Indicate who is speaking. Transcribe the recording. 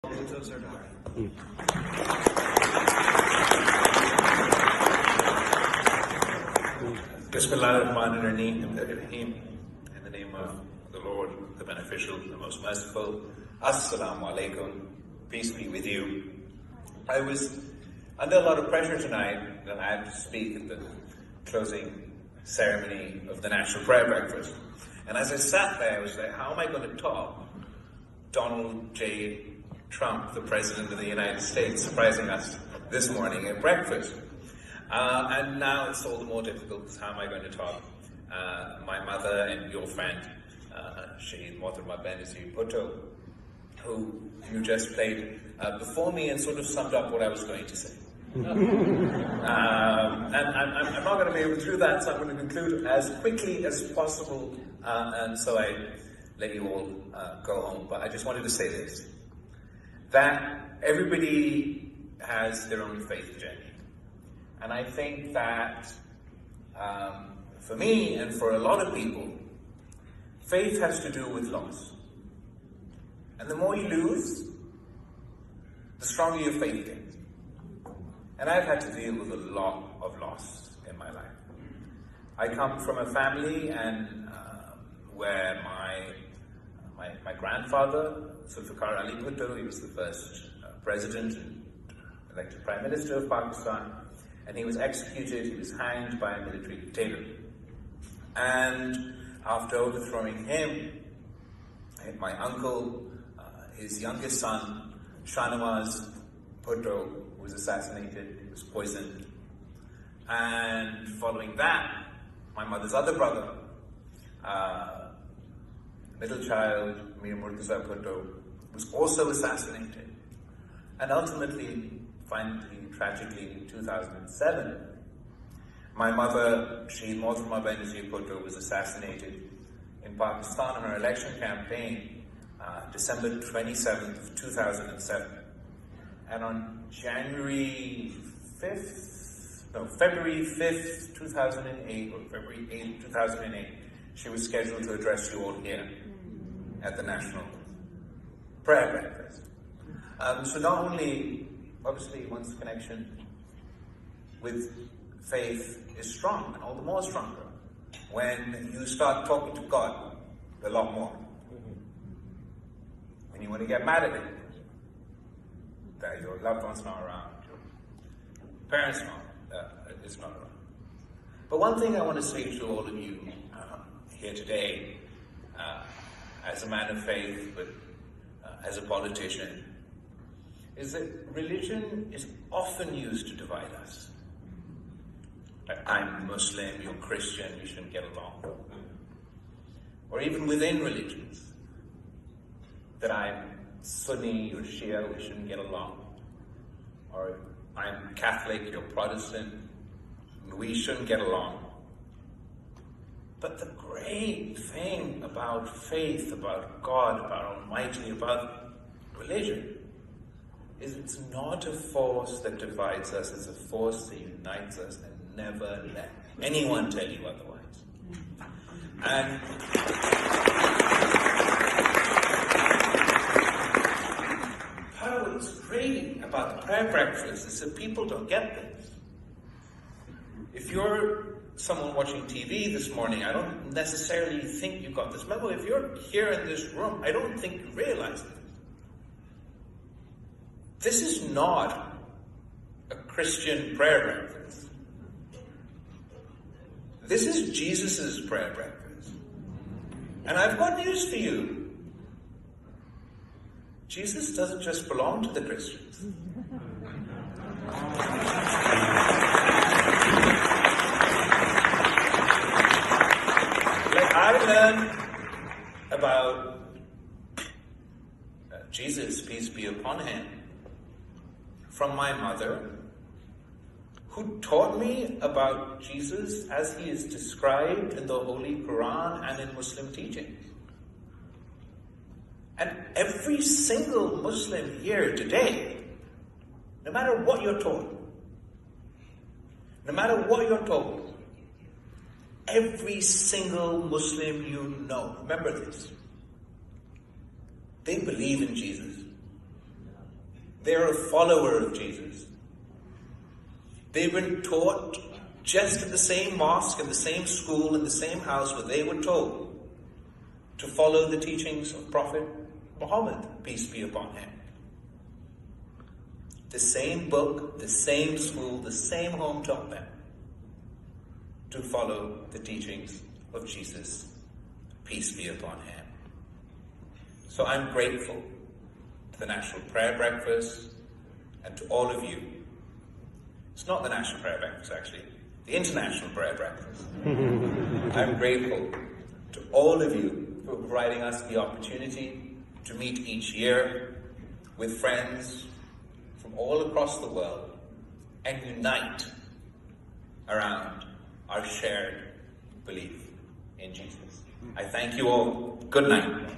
Speaker 1: Bismillahirrahmanirrahim. In the name of the Lord, the Beneficial, the Most Merciful. Assalamu alaikum. Peace be with you. I was under a lot of pressure tonight that I had to speak at the closing ceremony of the National Prayer Breakfast. And as I sat there, I was like, how am I going to top Donald J. Trump, the President of the United States, surprising us this morning at breakfast? And now it's all the more difficult because how am I going to talk my mother and your friend, Shaheed Mohtharma Benazir Bhutto, who you just played before me and sort of summed up what I was going to say. And I'm not going to be able to do that, so I'm going to conclude as quickly as possible, and so I let you all go home. But I just wanted to say this, that everybody has their own faith journey. And I think that for me and for a lot of people, faith has to do with loss. And the more you lose, the stronger your faith gets. And I've had to deal with a lot of loss in my life. I come from a family and where my grandfather, Zulfikar Ali Bhutto, he was the first president and elected Prime Minister of Pakistan. And he was executed, he was hanged by a military dictator. And after overthrowing him, my uncle, his youngest son, Awaz Bhutto, was assassinated, he was poisoned. And following that, my mother's other brother, middle child, Mir Murtaza Bhutto, was also assassinated. And ultimately, finally, tragically, in 2007, my mother, Shaheed Mohtharma Benazir Bhutto, was assassinated in Pakistan on her election campaign, December 27th of 2007. And on February 5th, 2008, or February 8th, 2008, she was scheduled to address you all here at the National Prayer Breakfast. So not only obviously, one's connection with faith is strong, and all the more stronger when you start talking to God a lot more. When you want to get mad at Him, that your loved one's not around, your parents is not around. But one thing I want to say to all of you here today, as a man of faith, but as a politician, is that religion is often used to divide us. Like, I'm Muslim, you're Christian, we shouldn't get along. Or even within religions, that I'm Sunni, you're Shia, we shouldn't get along. Or I'm Catholic, you're Protestant, we shouldn't get along. But the great thing about faith, about God, about Almighty, about religion, is it's not a force that divides us, it's a force that unites us, and never let anyone tell you otherwise. And part of what's great about the prayer breakfast is that people don't get this. If you're someone watching TV this morning, I don't necessarily think you got this memo. If you're here in this room, I don't think you realize this. This is not a Christian prayer breakfast. This is Jesus' prayer breakfast. And I've got news for you. Jesus doesn't just belong to the Christians. Like, I learned about Jesus, peace be upon him, from my mother, who taught me about Jesus as he is described in the Holy Quran and in Muslim teachings. And every single Muslim here today, no matter what you're told, every single Muslim you know, remember this, they believe in Jesus. They're a follower of Jesus. They've been taught just in the same mosque, in the same school, in the same house where they were told to follow the teachings of Prophet Muhammad, peace be upon him. The same book, the same school, the same home taught them to follow the teachings of Jesus, peace be upon him. So I'm grateful to the National Prayer Breakfast and to all of you. It's not the National Prayer Breakfast, actually. The International Prayer Breakfast. I'm grateful to all of you for providing us the opportunity to meet each year with friends from all across the world and unite around our shared belief in Jesus. I thank you all. Good night.